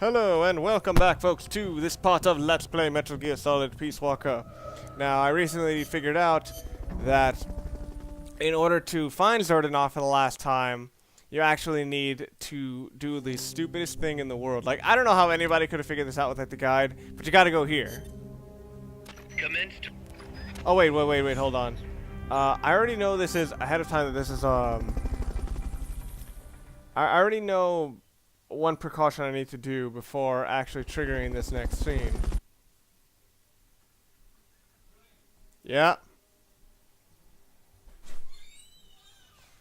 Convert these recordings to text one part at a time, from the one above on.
Hello and welcome back, folks, to this part of Let's Play Metal Gear Solid Peace Walker. Now, I recently figured out that in order to find Zordinov for the last time, you actually need to do the stupidest thing in the world. Like, I don't know how anybody could have figured this out without the guide, but you gotta go here. Commenced. Oh, wait, hold on. I already know this is, ahead of time, that this is, I already know one precaution I need to do before actually triggering this next scene. Yeah.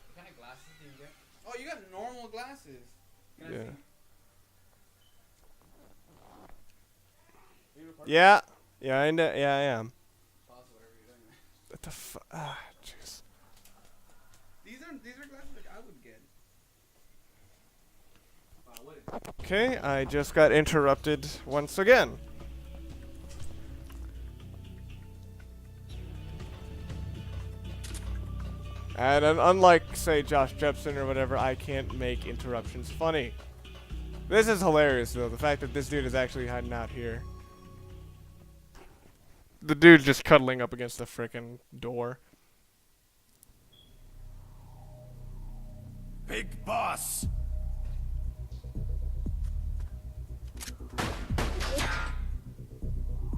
What kind of glasses do you get? Oh, you got normal glasses. Can I see? Yeah, I am. Pause whatever you're doing. What the fuck? Ah, jeez. These are glasses like I would get. Okay, I just got interrupted once again. And unlike, say, Josh Jepson or whatever, I can't make interruptions funny. This is hilarious, though, the fact that this dude is actually hiding out here. The dude just cuddling up against the frickin' door. Big boss.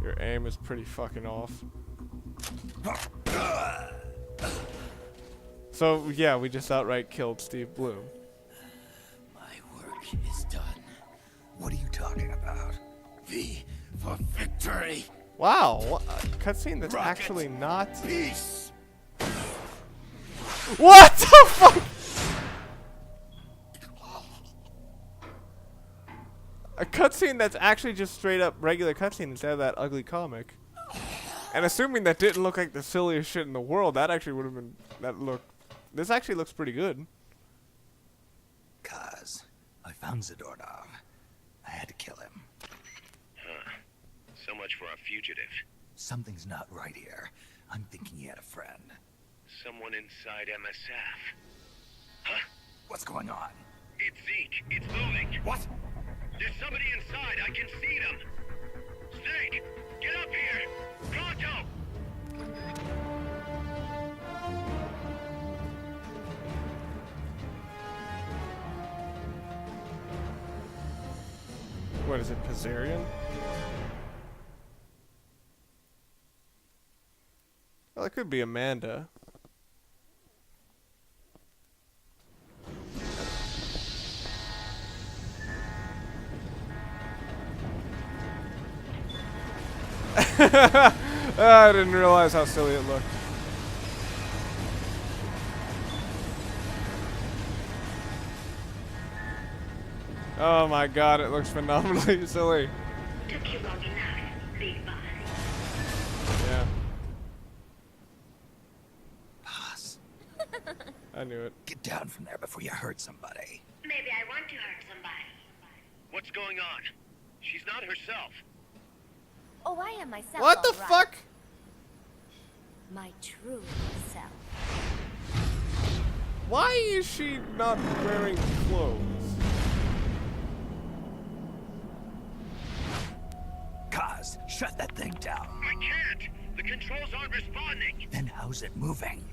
Your aim is pretty fucking off. So, yeah, we just outright killed Steve Blum. My work is done. What are you talking about? V for victory. Wow, a cutscene that's Rocket. actually not... Peace. What the fuck? A cutscene that's actually just straight up regular cutscene instead of that ugly comic. And assuming that didn't look like the silliest shit in the world, that actually would have been... This actually looks pretty good. Cause I found Zordinov. I had to kill him. Huh. So much for a fugitive. Something's not right here. I'm thinking he had a friend. Someone inside MSF. Huh? What's going on? It's Zeke. It's moving. What? There's somebody inside. I can see them. Snake, get up here. Pronto. What is it, Pizzerian? Well, it could be Amanda. I didn't realize how silly it looked. Oh my god, it looks phenomenally silly. Took you long enough, big boss. Yeah, Boss, I knew it. get down from there before you hurt somebody. Maybe I want to hurt somebody. What's going on? She's not herself. Oh, I am myself. What the all right. fuck? My true self. Why is she not wearing clothes? Kaz, shut that thing down. I can't. The controls aren't responding. Then how's it moving?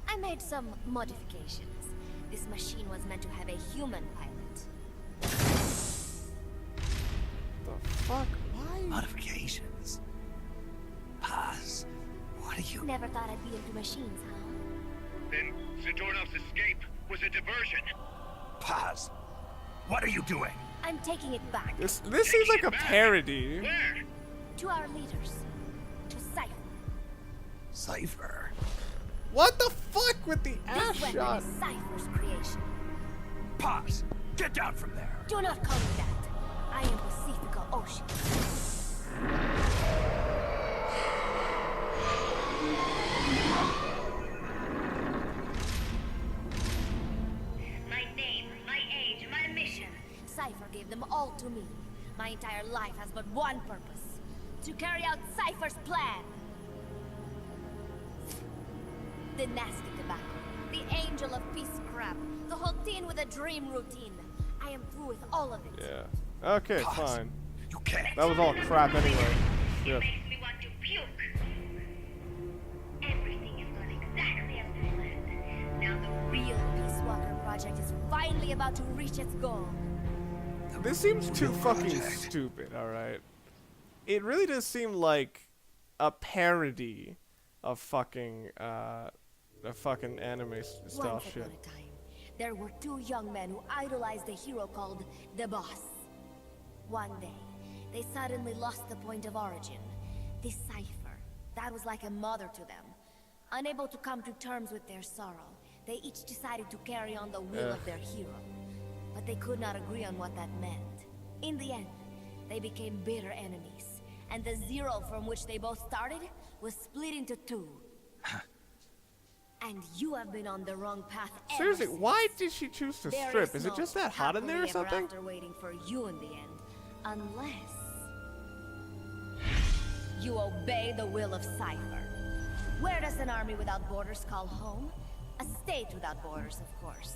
I made some modifications. This machine was meant to have a human pilot. The fuck? Why? Modifications. Kaz, what are you... Never thought I'd be into machines, huh? Then Zordinov's escape was a diversion. Kaz, what are you doing? I'm taking it back This seems like a parody. Where? to our leaders. To Cypher. Cypher. What the fuck with the ass This weapon shot? is Cypher's creation. Paz, get down from there. Do not call me that. I am Pacifico Ocean. My name, my age, my mission. Cypher gave them all to me. My entire life has but one purpose. To carry out Cypher's plan. The nasty tobacco. The angel of peace crap. The whole teen with a dream routine. I am through with all of it. Yeah. Okay, Pause. fine. You can't. That was all crap anyway. It Yes. makes me want to puke. Everything is going exactly as planned. Now the Real Peace Walker project is finally about to reach its goal. This seems too Real fucking project. stupid, alright? It really does seem like a parody of fucking anime style Once shit. upon a time, there were two young men who idolized a hero called the Boss. One day, they suddenly lost the point of origin. This cipher, that was like a mother to them. Unable to come to terms with their sorrow, they each decided to carry on the will of their hero. But they could not agree on what that meant. In the end, they became bitter enemies, and the zero from which they both started was split into two. And you have been on the wrong path ever Seriously, since. why did she choose to There strip? Is it no just that hot in there or happily ever something? after waiting for you in the end, unless you obey the will of Cypher. Where does an army without borders call home? A state without borders, of course.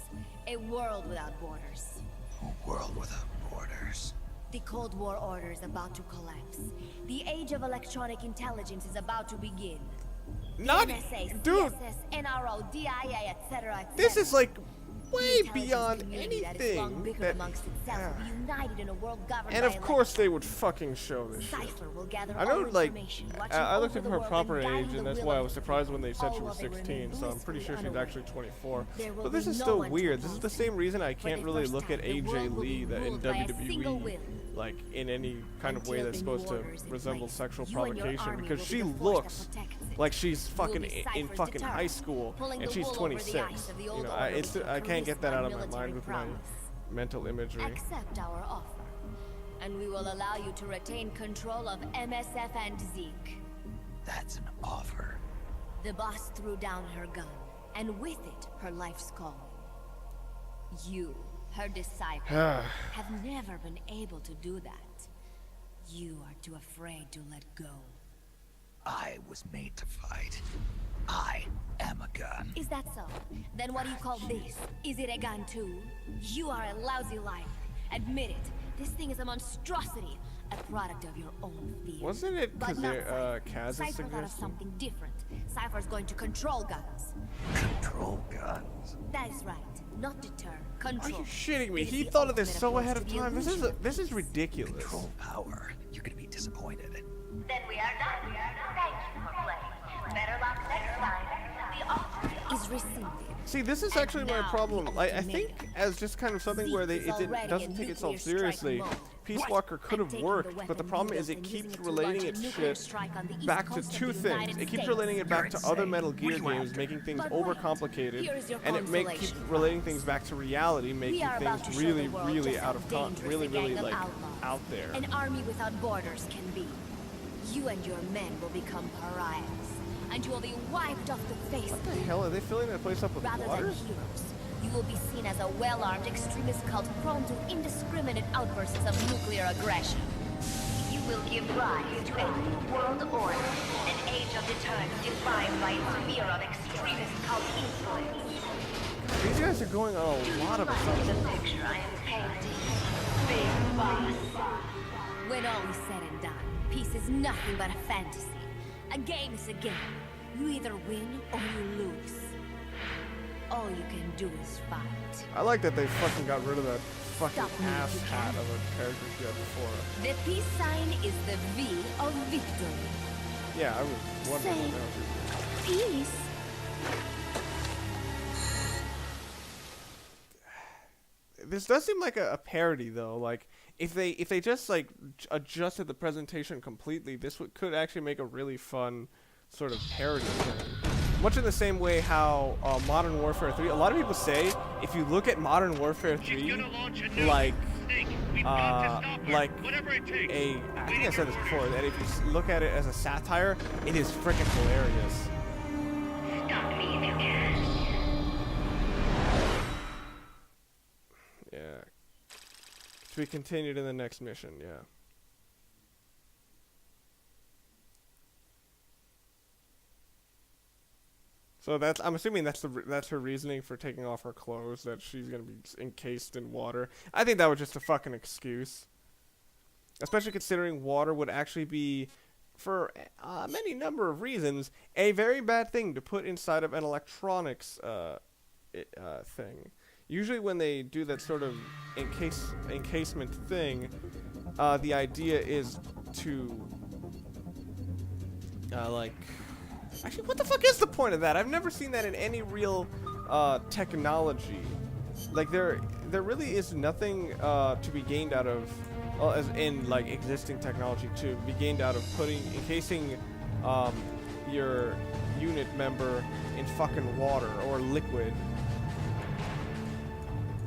A world without borders. A world without borders. The Cold War order is about to collapse. The age of electronic intelligence is about to begin. Not, NSA, dude. CSS, NRO, DIA, etc., etc. This is like way The intelligence beyond community that is long anything bickered that. amongst itself will be united in a world governed And by of course they elections. would fucking show this shit. Cypher will gather I know, all like, information, watching I looked over at the her world proper and guiding age, the and that's will why I of was the surprised people, when they said all she was while they remain 16, so I'm pretty sure she's blissfully actually 24. There will But this be is no still one to weird. This is the oppose same reason I For can't the really first look at time, the AJ world will Lee be in ruled by a single WWE, will. like in any kind of way Until that's the new supposed to order is in resemble place, sexual you and your provocation, army because will she be the force that looks protects it. like she's You will fucking be in Cypher's fucking high deterrent, school, pulling and the she's wool over the 26. eyes of the You old know, order it's with I can't get that out of my mind with my military mental imagery. Accept our offer, and we will allow you to retain control of MSF and Zeke. That's an offer. The boss threw down her gun, and with it, her life's calling. You, her disciple, have never been able to do that. You are too afraid to let go. I was made to fight. I am a gun. Is that so? Then what do you call this? Is it a gun too? You are a lousy liar. Admit it. This thing is a monstrosity. A product of your own fear. Wasn't it But because not Cypher. Kaz is Cypher thought of suggesting? something different. Cypher's going to control guns. Control guns. That is right. Not deter. Control. Are you shitting me? It is He the thought of this ultimate so approach ahead to of the time. illusion. This is ridiculous. Control power. You're gonna be disappointed. Then we are done. Thank you for playing. Better luck next time. The offer Is received. See, this is actually my now, problem. the I think ultimatum. as just kind of something where Zeke is already doesn't in take itself nuclear strike seriously, mode. Peace Walker could I'm have taking worked, the but the weapon problem he is it built and keeps using it to relating launch a its nuclear shit strike on the east back to coast of two the things. United It keeps States. relating it back to You're other insane. Metal What Gear are you games, after? making things But wait, overcomplicated, here is your and it keeps consolation relating prize. things back to reality, making are about things to show really, the world really just out how of con, dangerous really, a gang really of like outlaws out there. An army without borders can be. You and your men will become pariahs, and you will be wiped off the face What the hell are they filling that place up with rather water? than heroes. You will be seen as a well-armed extremist cult prone to indiscriminate outbursts of nuclear aggression. You will give rise to a new world order, an age of deterrence defined by its fear of extremist cult influence. These guys are going on a lot of Like assumptions. the picture I am painting. Big boss. When all is said and done, peace is nothing but a fantasy. A game is a game. You either win or you lose. All you can do is fight. I like that they fucking got rid of that fucking Stop me ass if you hat can. of a character she had before. The peace sign is the V of victory. Yeah, I was wondering Say- what that was. Peace. This does seem like a parody though. Like if they just like adjusted the presentation completely, this could actually make a really fun sort of parody thing. Much in the same way how Modern Warfare 3. A lot of people say if you look at Modern Warfare 3, like Whatever it takes. I think I said this before, that if you look at it as a satire, it is freaking hilarious. Stop me if you can. Yeah. To be continued in the next mission. Yeah. So I'm assuming that's her reasoning for taking off her clothes, that she's gonna be encased in water. I think that was just a fucking excuse. especially considering water would actually be, for many number of reasons, a very bad thing to put inside of an electronics thing. Usually when they do that sort of encasement thing, the idea is to, like... Actually, what the fuck is the point of that? I've never seen that in any real technology. Like, there really is nothing to be gained out of, well, as in, like, existing technology to be gained out of encasing your unit member in fucking water or liquid.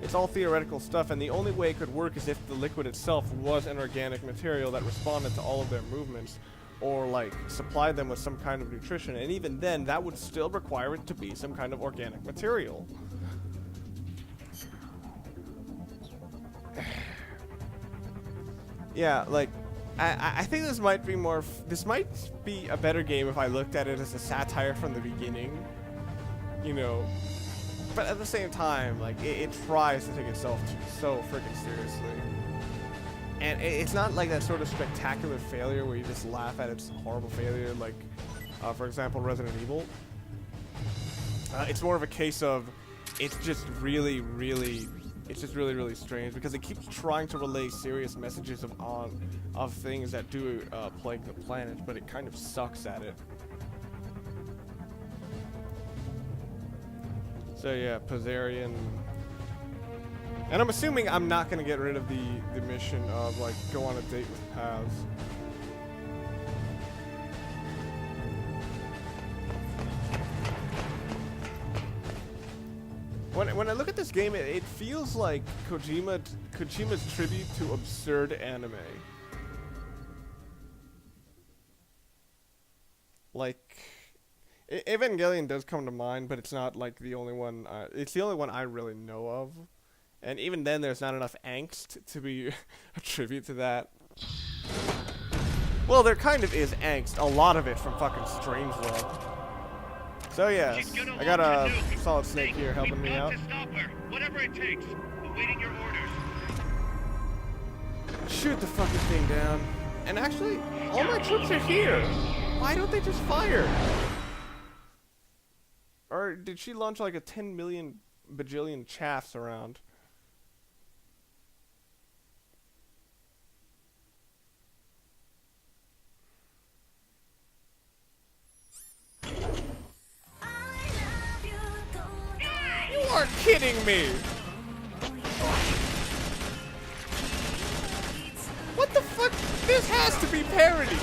It's all theoretical stuff, and the only way it could work is if the liquid itself was an organic material that responded to all of their movements, or like supplied them with some kind of nutrition, and even then that would still require it to be some kind of organic material. Yeah, like I think this might be this might be a better game if I looked at it as a satire from the beginning, you know, but at the same time, like it tries to take itself so freaking seriously. And it's not like that sort of spectacular failure where you just laugh at its horrible failure, like, for example, Resident Evil. It's more of a case of it's just really, really strange because it keeps trying to relay serious messages of things that do plague the planet, but it kind of sucks at it. So yeah, Pazarian. And I'm assuming I'm not going to get rid of the mission of, like, go on a date with Paz. When I look at this game, it feels like Kojima's tribute to absurd anime. Like, Evangelion does come to mind, but it's not, like, the only one. It's the only one I really know of. And even then, there's not enough angst to be a tribute to that. Well, there kind of is angst. A lot of it from fucking Strangelove. So yes, I got a Solid Snake here helping me out. Whatever it takes. Awaiting your orders. Shoot the fucking thing down. And actually, all my troops are here. Why don't they just fire? Or did she launch like a 10 million bajillion chaffs around? You are kidding me! What the fuck? This has to be Parody!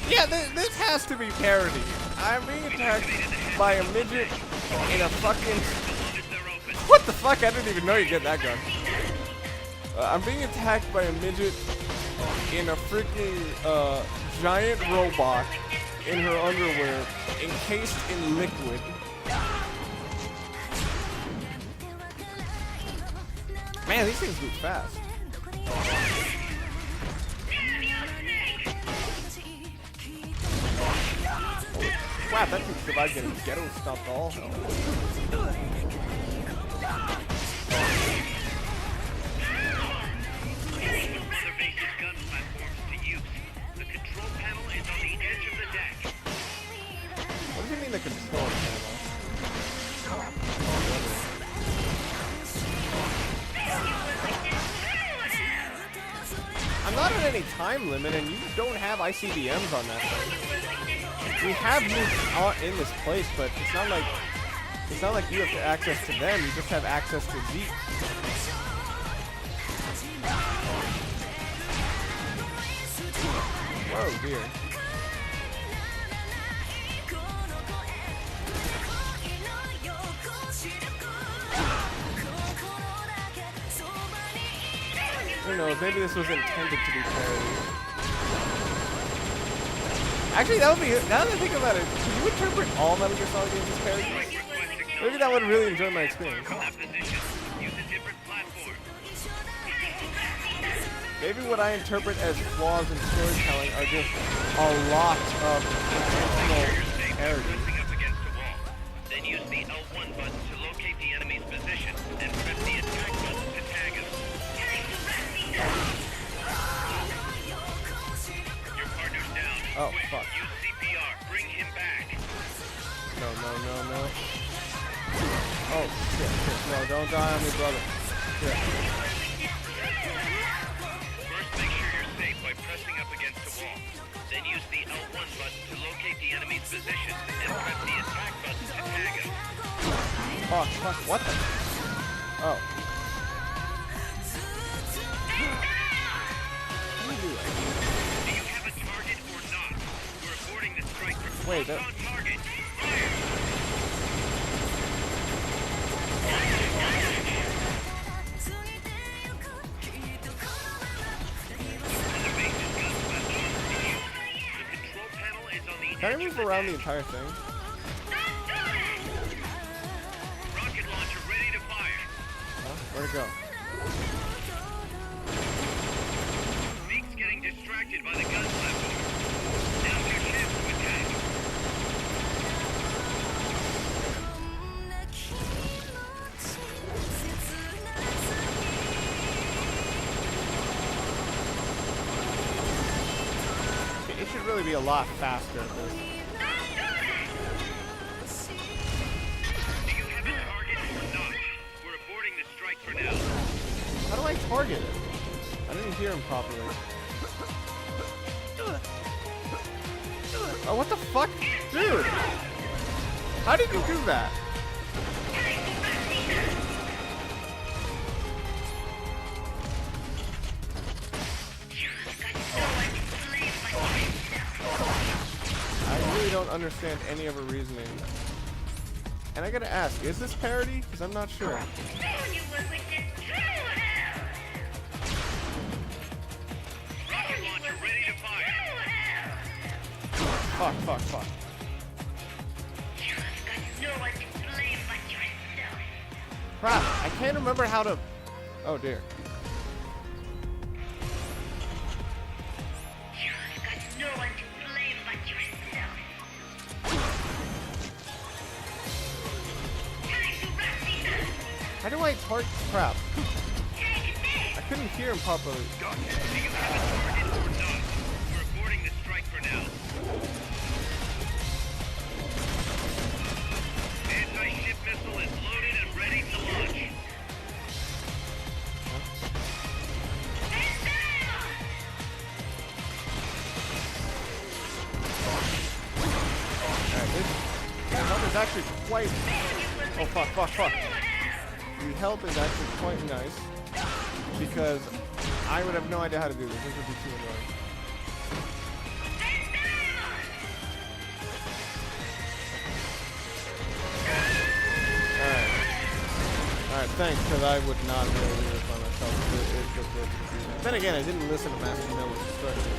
Yeah, this has to be Parody. I'm being attacked by a midget in a fucking... What the fuck? I didn't even know you get that gun. I'm being attacked by a midget in a freaking giant robot in her underwear, encased in liquid. Man, these things move fast. Wow, that can survive getting ghetto stomped all hell. What do you mean the control panel? I'm not on any time limit, and you don't have ICBMs on that thing. We have nukes in this place, but it's not like you have access to them. You just have access to Zeke. Whoa, dear. Who knows? Maybe this was intended to be parody. Actually, that would be. Now that I think about it, could you interpret all Metal Gear Solid games as parody? Maybe that would really enjoy my experience. Maybe what I interpret as flaws in storytelling are just a lot of intentional parody. Then use the L1 button to locate the enemy's Oh, fuck. Use CPR. Bring him back. No. Oh, shit. No, don't die on me, brother. Shit. First, make sure you're safe by pressing up against a wall. Then use the L1 button to locate the enemy's position and press the attack button to tag him. Fuck. What the? Oh. How do you do that? Do you have a target or not? We're aborting the strike for Wait, close on target. Fire! Can I move around the entire thing? Rocket launcher ready to fire. Huh? Where'd it go? Zeke's getting distracted by the gun platform. Now's your chance to attack. It should really be a lot faster at this. Do you have a target or not? We're aborting the strike for now. How do I target it? I didn't hear him properly. Oh, what the fuck? Dude! How did you do that? I really don't understand any of her reasoning. And I gotta ask, is this parody? Because I'm not sure. Rocket launcher ready to fire. Fuck. Crap, I can't remember how to... Oh dear. How do I target? Crap. I couldn't hear him properly. Do you have a target or not? We're aborting the strike for now. Anti-ship missile is loaded and ready to launch. Alright, this help is actually quite... Oh, fuck. The help is actually quite nice. Because I would have no idea how to do this. This would be too annoying. Alright, thanks, because I would not be able to do this by myself. It's just really confusing. Then again, I didn't listen to Master Miller's instructions.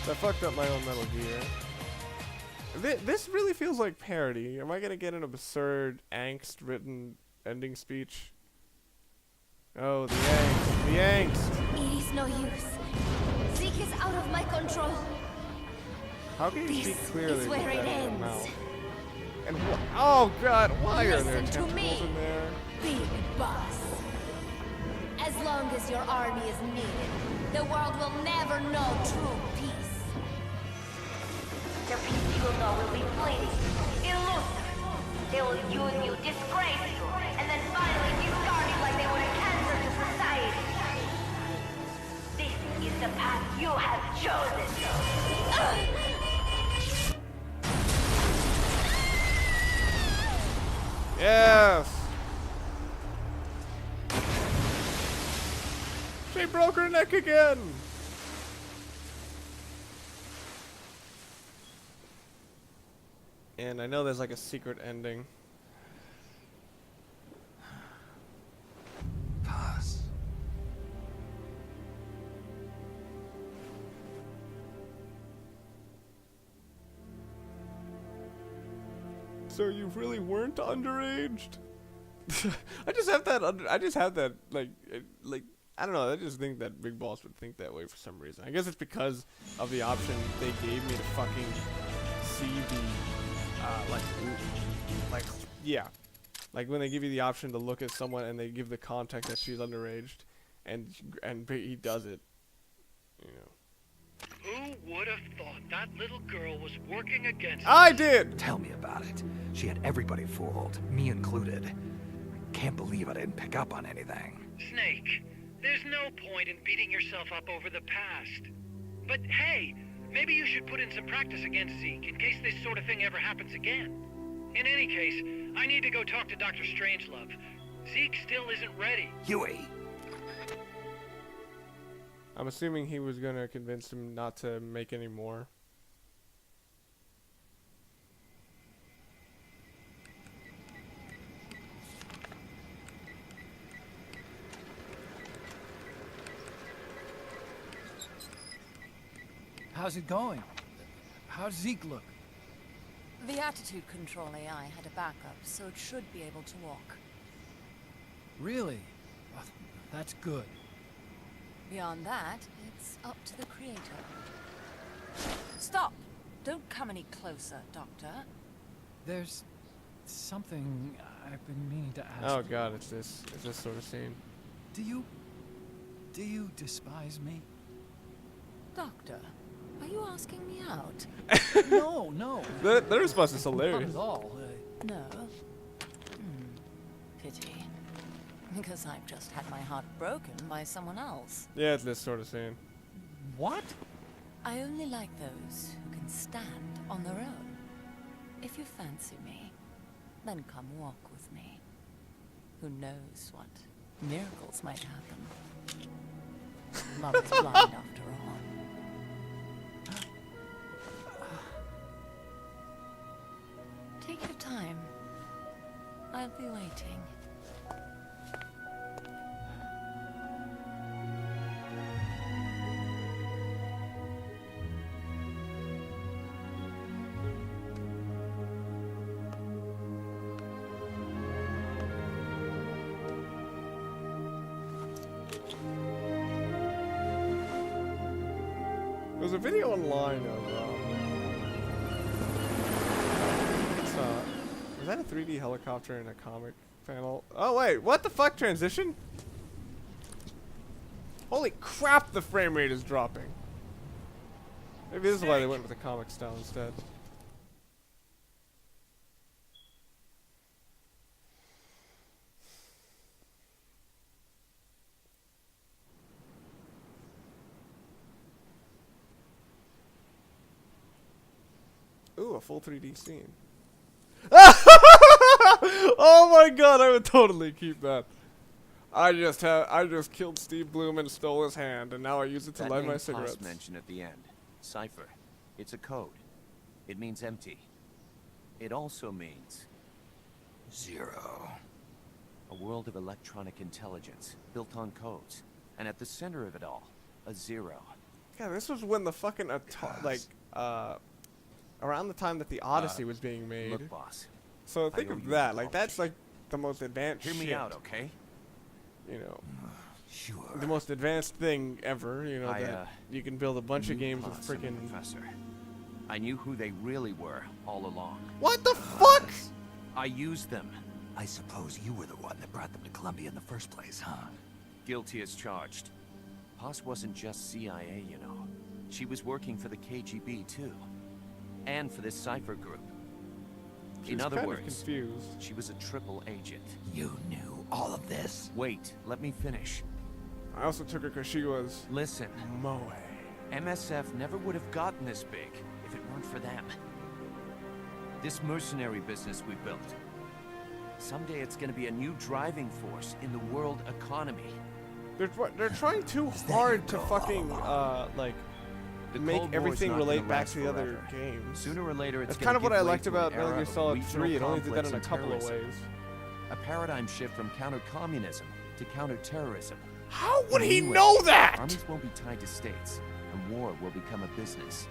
So I fucked up my own Metal Gear. This really feels like parody. Am I gonna get an absurd, angst-written ending speech? Oh, the angst. It is no use. Zeke is out of my control. How can you This speak clearly is with where that it in your ends. mouth? And oh god, why are there Listen to me. tentacles in there? Big boss. As long as your army is needed, the world will never know true peace. The peace you will know will be fleeting, elusive. They will use you, disgrace you, and then finally discard you like they were a cancer to society. This is the path you have chosen. Yes! She broke her neck again! And I know there's like a secret ending. Pause. So you really weren't underaged? I just have that like I don't know, I just think that Big Boss would think that way for some reason. I guess it's because of the option they gave me to fucking see the Like when they give you the option to look at someone and they give the context that she's underage, and he does it. You know. Who would have thought that little girl was working against I us? did. Tell me about it. She had everybody fooled, me included. Can't believe I didn't pick up on anything. Snake, there's no point in beating yourself up over the past. But hey, maybe you should put in some practice against Zeke in case this sort of thing ever happens again. In any case, I need to go talk to Dr. Strangelove. Zeke still isn't ready. Huey! I'm assuming he was gonna convince him not to make any more. How's it going? How's Zeke look? The attitude control AI had a backup, so it should be able to walk. Really? Oh, that's good. Beyond that, it's up to the creator. Stop! Don't come any closer, Doctor. There's something I've been meaning to ask. Oh god, it's this sort of scene. Do you despise me? Doctor, are you asking me out? No. The response is Not hilarious. at all. No. Pity. Because I've just had my heart broken by someone else. Yeah, it's this sort of scene. What? I only like those who can stand on their own. If you fancy me, then come walk with me. Who knows what miracles might happen. Love is blind after all. Take your time. I'll be waiting. There's a video online of is that a 3D helicopter in a comic panel? Oh wait, what the fuck, transition? Holy crap, the frame rate is dropping. Maybe this is why they went with the comic style instead. Ooh, a full 3D scene. Oh my god, I would totally keep that. I just killed Steve Blum and stole his hand, and now I use it to light my cigarettes. That name mentioned at the end, cipher. It's a code. It means empty. It also means Zero. a world of electronic intelligence built on codes, and at the center of it all, a zero. Yeah, this was when the fucking around the time that the Odyssey was being made. Look, boss. So think I owe of you that. an Like that's apology. like the most advanced Hear me shit, out, okay? you know, Sure. the most advanced thing ever. You know I, that you can build a bunch of Knew games with Boss and the freaking. professor. I knew who they really were all along. What the fuck? I used them. I suppose you were the one that brought them to Columbia in the first place, huh? Guilty as charged. Boss wasn't just CIA, you know. She was working for the KGB too. And for this cipher group. She In was other kind of words, confused. she was a triple agent. You knew all of this? Wait, let me finish. I also took her because she was Listen, Moe. MSF never would have gotten this big if it weren't for them. This mercenary business we built. Someday it's gonna be a new driving force in the world economy. They're trying too that hard your to goal fucking like The make Cold War's everything not relate gonna back last to the other forever. games. Sooner or later, it's That's gonna kind of what give I way liked to an about Metal era Gear of Solid regional 3. It only did that conflicts in a and couple of terrorism. ways. A paradigm shift from counter-communism to counter-terrorism. How would he Anyway, know that? Armies won't be tied to states, and war will become a business.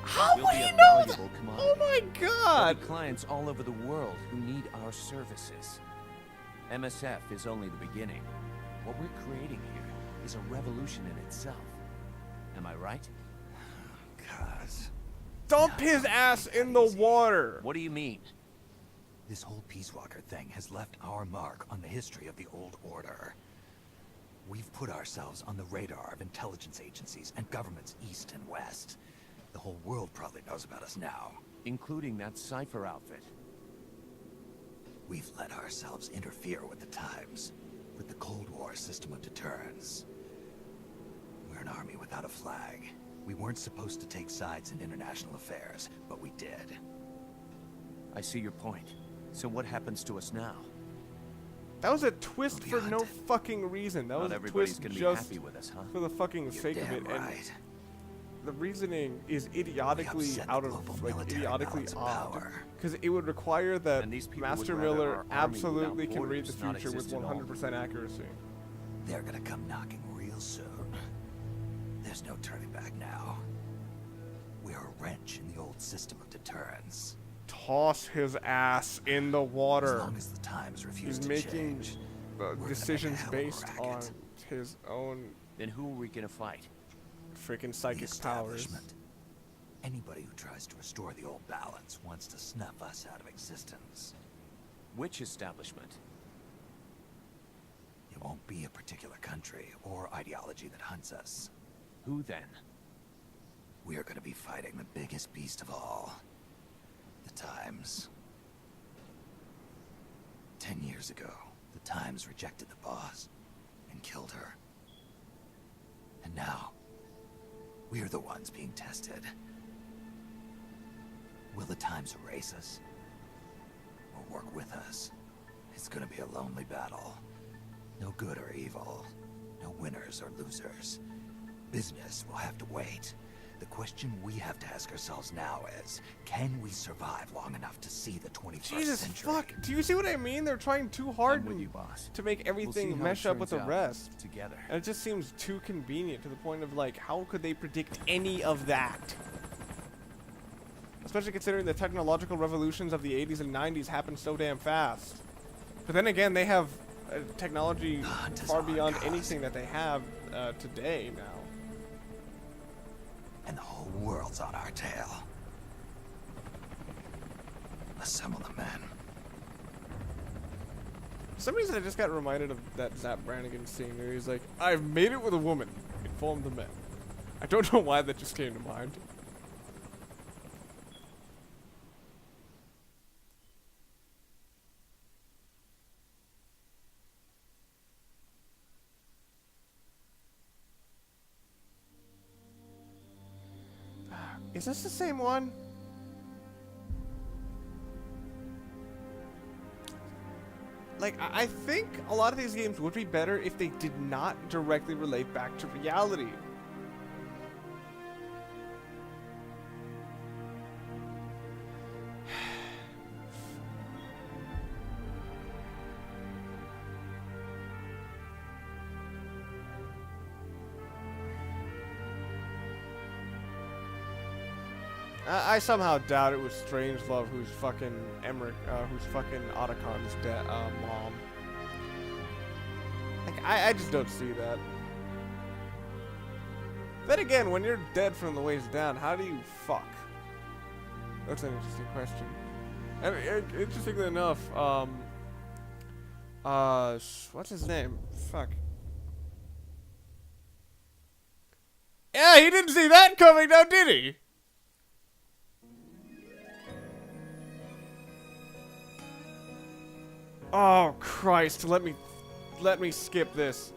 How We'll would be he a know that? valuable commodity. Oh my There'll god! be clients all over the world who need our services. MSF is only the beginning. What we're creating here is a revolution in itself. Am I right? Cuz. Dump his ass in the water! What do you mean? This whole Peace Walker thing has left our mark on the history of the old order. We've put ourselves on the radar of intelligence agencies and governments east and west. The whole world probably knows about us now. Including that cipher outfit. We've let ourselves interfere with the times, with the Cold War system of deterrence. We're an army without a flag. We weren't supposed to take sides in international affairs, but we did. I see your point. So what happens to us now? That was a twist We'll for be no hunted. fucking reason. That Not was a everybody's twist gonna be just happy with us, huh? for the fucking You're sake of damn it. And right. the reasoning is idiotically upset the out of, global like, military idiotically balance of odd. power. Because it would require that And these people Master would rather Miller our army absolutely without can read the borders not future with exist at all. 100% accuracy. They're gonna come knocking real soon. There's no turning back now. We're a wrench in the old system of deterrence. Toss his ass in the As water. long as the times refuse He's to making change, the make a decisions hell of a based on racket. his own Then who are we gonna fight? freaking the psychic powers. establishment. Anybody who tries to restore the old balance wants to snuff us out of existence. Which establishment? It won't be a particular country or ideology that hunts us. Who then? We are going to be fighting the biggest beast of all. The Times. 10 years ago, the Times rejected the boss and killed her. And now, we're the ones being tested. Will the Times erase us? Or work with us? It's gonna be a lonely battle. No good or evil. No winners or losers. Business will have to wait. The question we have to ask ourselves now is, can we survive long enough to see the 21st Jesus century? fuck! Do you see what I mean? They're trying too hard I'm with you, boss. to make We'll see everything how mesh it up with the turns out rest. Together. And it just seems too convenient to the point of, like, how could they predict any of that? Especially considering the technological revolutions of the 80s and 90s happened so damn fast. But then again, they have technology hunt is far on, beyond guys. anything that they have today now. And the whole world's on our tail. Assemble the men. For some reason, I just got reminded of that Zap Brannigan scene where he's like, "I've made it with a woman. Inform the men." I don't know why that just came to mind. Is this the same one? Like, I think a lot of these games would be better if they did not directly relate back to reality. I somehow doubt it was Strangelove who's fucking Emmerich, who's fucking Otacon's mom. Like, I just don't see that. Then again, when you're dead from the waist down, how do you fuck? That's an interesting question. And interestingly enough, what's his name? Fuck. Yeah, he didn't see that coming now, did he? Oh Christ, let me skip this.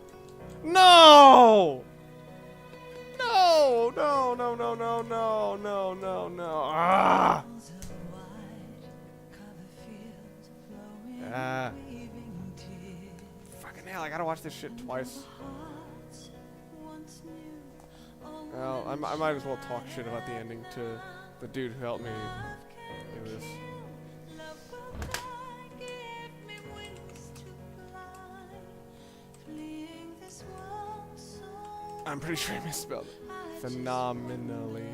No! No, no, no, no, no, no, no, no, no. Ah! Fucking hell, I gotta watch this shit twice. Well, I might as well talk shit about the ending to the dude who helped me do this. I'm pretty sure I misspelled it. Phenomenally.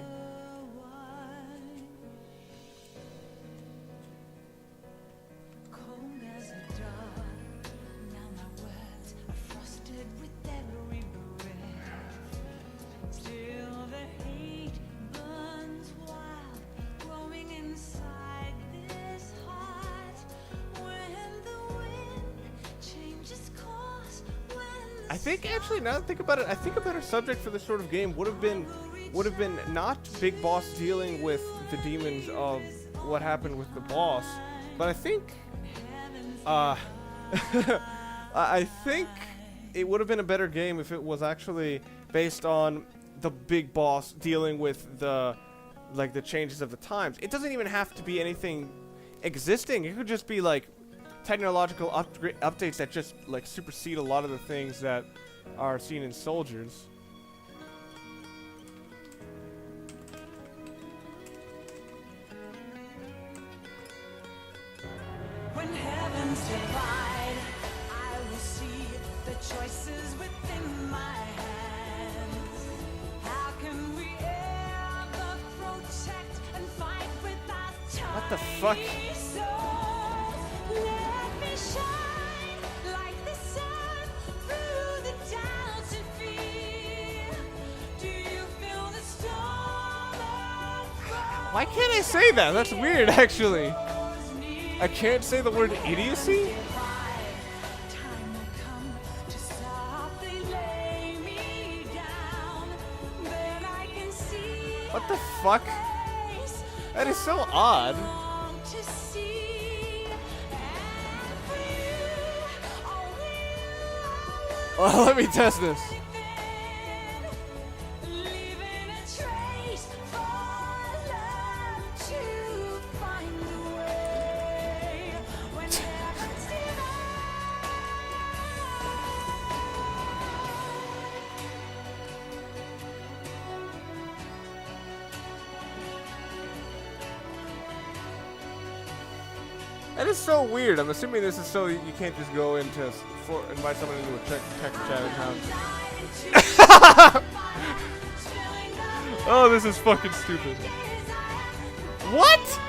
I think actually, now that I think about it, I think a better subject for this sort of game would have been not Big Boss dealing with the demons of what happened with the boss, but I think I think it would have been a better game if it was actually based on the Big Boss dealing with the changes of the times. It doesn't even have to be anything existing. It could just be like technological updates that just like supersede a lot of the things that are seen in Soldiers. When heavens divide, I will see the choices within my hands. How can we ever protect and fight without time? What the fuck? Let me shine like the sun through the doubts and fear. Do you feel the storm of Why can't I say that? That's weird, actually. I can't say the word idiocy? time will come to softly lay me down? Then I can see What the fuck? That is so odd. to see. And for you, Well, let me test this. leaving a trace for love to find a way. When heavens That is so weird. I'm assuming this is so you can't just go into invite someone into a tech chat account. Oh, this is fucking stupid. What?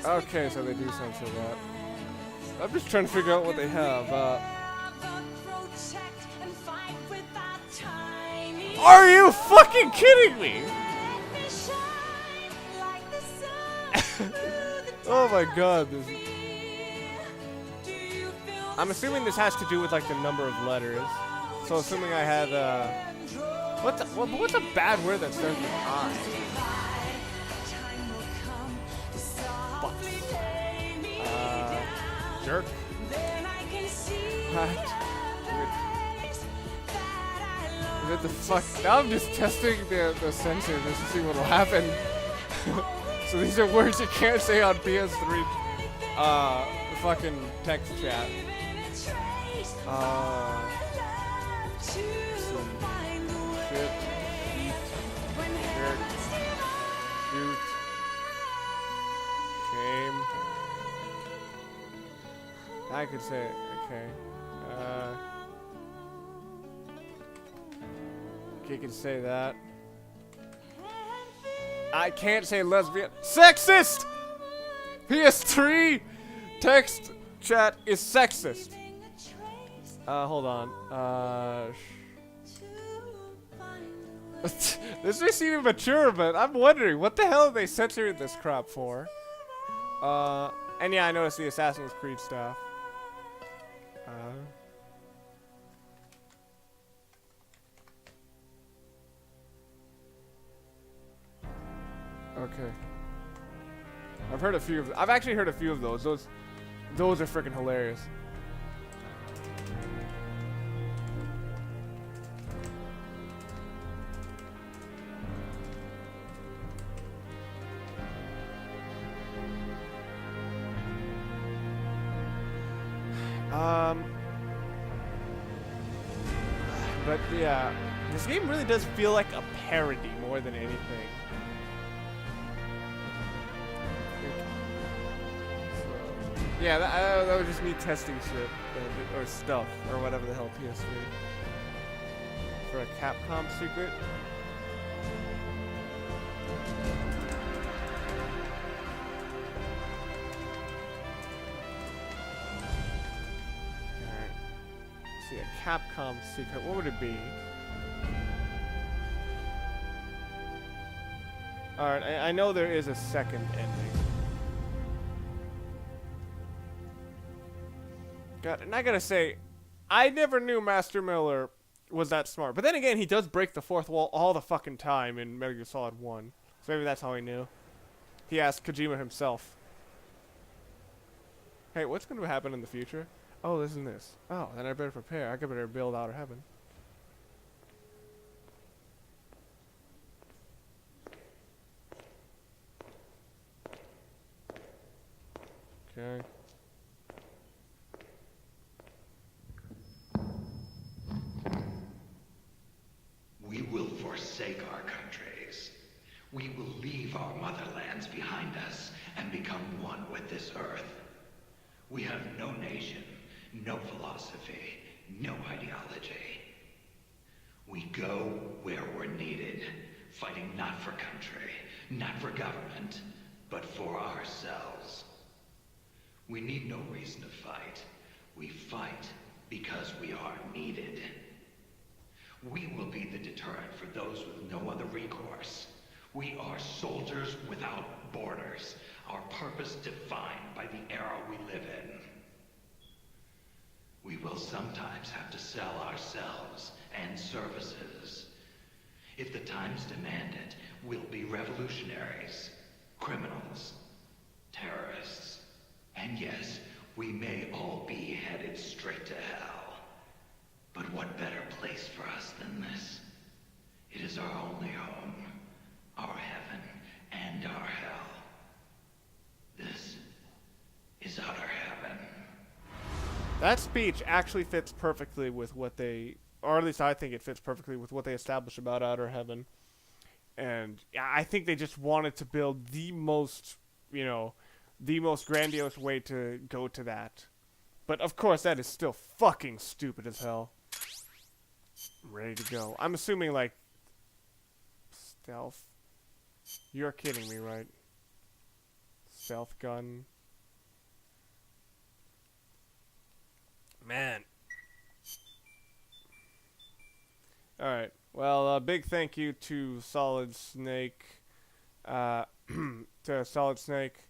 Okay, so they do censor that. I'm just trying to figure out what they have. Are you fucking kidding me? Oh my god. I'm assuming this has to do with like the number of letters. So assuming I had what's a bad word that starts with I? Jerk. What? Is it the fuck? Now I'm just testing the censor just to see what'll happen. So these are words you can't say on PS3. Fucking text chat. Some shit. Eat. Jerk. Shoot. Shame. I could say it. Okay. You can say that. I can't say lesbian. Sexist! PS3 text chat is sexist. Hold on. This may seem immature, but I'm wondering what the hell are they censoring this crap for? And yeah, I noticed the Assassin's Creed stuff. Okay. I've heard a few of. I've actually heard a few of those. Those are freaking hilarious. But yeah, this game really does feel like a parody more than anything. Yeah, that was just me testing shit, or stuff, or whatever the hell PS3. For a Capcom secret. Alright. see, a Capcom secret. What would it be? Alright, I know there is a second ending. God, and I gotta say, I never knew Master Miller was that smart. But then again, he does break the fourth wall all the fucking time in Metal Gear Solid 1. So maybe that's how he knew. He asked Kojima himself. Hey, what's going to happen in the future? Oh, this and this. Oh, then I better prepare. I better build Outer Heaven. Okay. We will forsake our countries. We will leave our motherlands behind us and become one with this earth. We have no nation, no philosophy, no ideology. We go where we're needed, fighting not for country, not for government, but for ourselves. We need no reason to fight. We fight because we are needed. We will be the deterrent for those with no other recourse. We are soldiers without borders, our purpose defined by the era we live in. We will sometimes have to sell ourselves and services. If the times demand it, we'll be revolutionaries, criminals, terrorists, and yes, we may all be headed straight to hell. But what better place for us than this? It is our only home, our heaven, and our hell. This is Outer Heaven. That speech actually fits perfectly with what they, or at least I think it fits perfectly with what they established about Outer Heaven. And I think they just wanted to build the most, you know, the most grandiose way to go to that. But of course, that is still fucking stupid as hell. I'm ready to go. I'm assuming, like, stealth. You're kidding me, right? Stealth gun. Man. Alright. Well, big thank you to Solid Snake. To Solid Snake.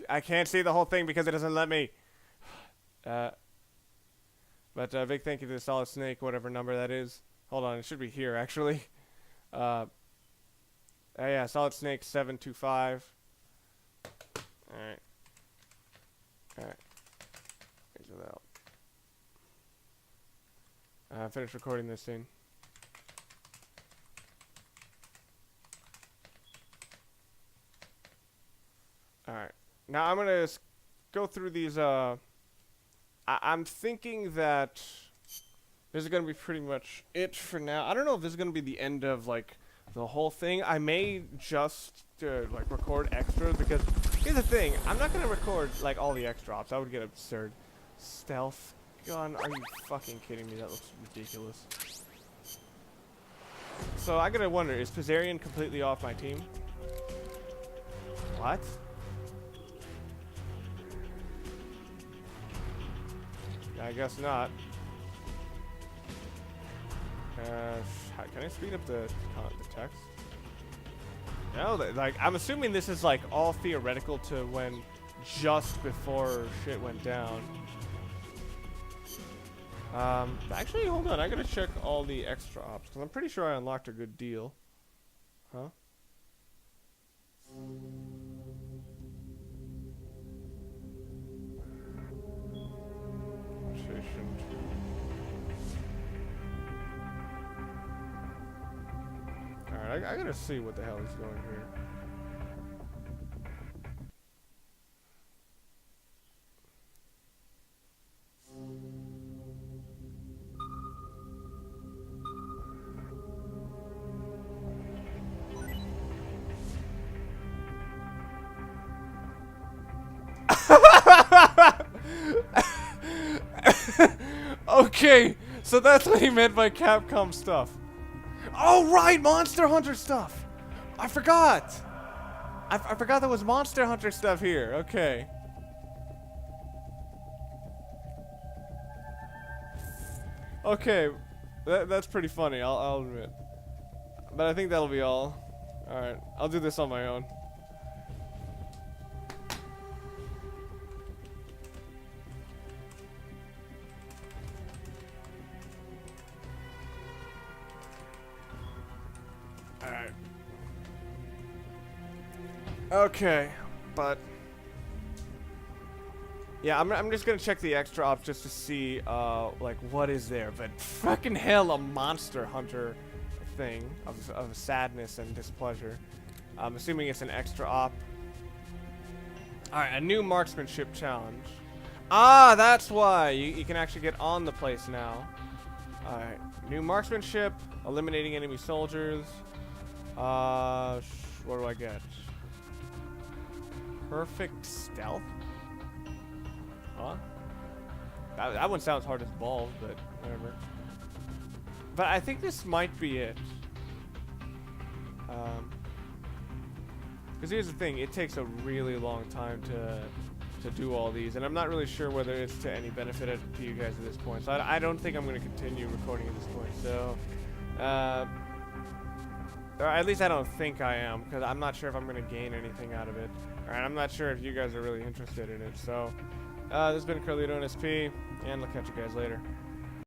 I can't see the whole thing because it doesn't let me. But big thank you to Solid Snake, whatever number that is. Hold on, it should be here, actually. Yeah, Solid Snake 725. Alright. Alright. Here's it out. Finish recording this thing. Alright. Now I'm gonna go through these, I'm thinking that this is gonna be pretty much it for now. I don't know if this is gonna be the end of, like, the whole thing. I may just, like, record extras, because here's the thing. I'm not gonna record, like, all the extra ops. That would get absurd. Stealth gun? Are you fucking kidding me? That looks ridiculous. So I gotta wonder, is Pizzarian completely off my team? What? I guess not. Can I speed up the text? No, like, I'm assuming this is, like, all theoretical to when just before shit went down. Actually, hold on. I gotta check all the extra ops, because I'm pretty sure I unlocked a good deal. Huh? Alright, I gotta see what the hell is going here. Okay, so that's what he meant by Capcom stuff. Oh, right, Monster Hunter stuff. I forgot. I forgot there was Monster Hunter stuff here. Okay. Okay, that's pretty funny, I'll admit. But I think that'll be all. Alright, I'll do this on my own. Alright. Okay, but yeah, I'm just gonna check the extra op just to see like what is there. But fucking hell, a monster hunter thing of sadness and displeasure. I'm assuming it's an extra op. Alright, a new marksmanship challenge. Ah, that's why you can actually get on the place now. Alright, new marksmanship, eliminating enemy soldiers. What do I get? Perfect stealth? Huh? That one sounds hard as balls, but whatever. But I think this might be it. Because here's the thing, it takes a really long time to do all these, and I'm not really sure whether it's to any benefit to you guys at this point. So I don't think I'm going to continue recording at this point. So, or at least I don't think I am, because I'm not sure if I'm going to gain anything out of it. Alright, I'm not sure if you guys are really interested in it. So, this has been Carlito N.S.P, and I'll catch you guys later.